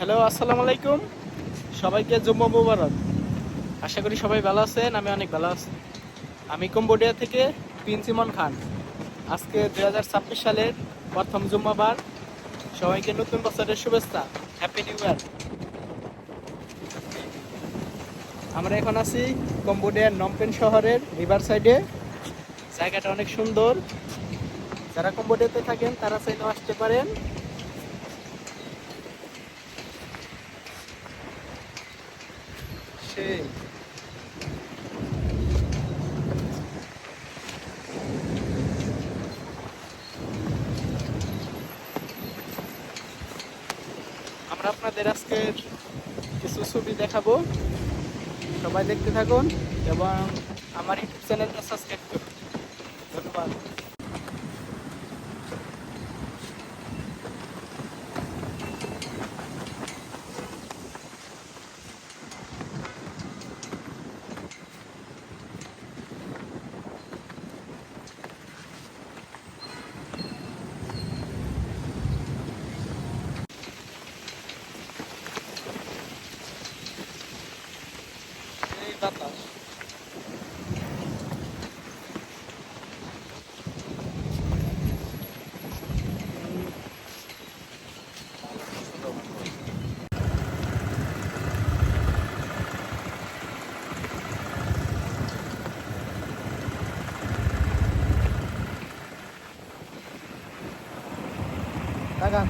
Hello, আসসালামু আলাইকুম। সবাইকে জুম্মা মুবারক। আশা করি সবাই ভালো আছেন। আমি অনেক ভালো আছি। আমি কম্বোডিয়া থেকে প্রিন্স ইমন খান। আজকে 2026 সালের প্রথম জুম্মাবার। সবাইকে নতুন বছরের শুভেচ্ছা। Happy new year. আমরা এখন আছি কম্বোডিয়ার নমপেন শহরের রিভার সাইডে। জায়গাটা অনেক সুন্দর। যারা কম্বোডিয়াতে থাকেন তারা চাইলেও আসতে পারেন। সেই আমরা আপনাদের আজকের কিছু ছবি দেখাবো। সবাই দেখতে থাকুন এবং আমার ইউটিউব চ্যানেলটা সাবস্ক্রাইব করুন। ধন্যবাদ। এই বাতাস। তাকান।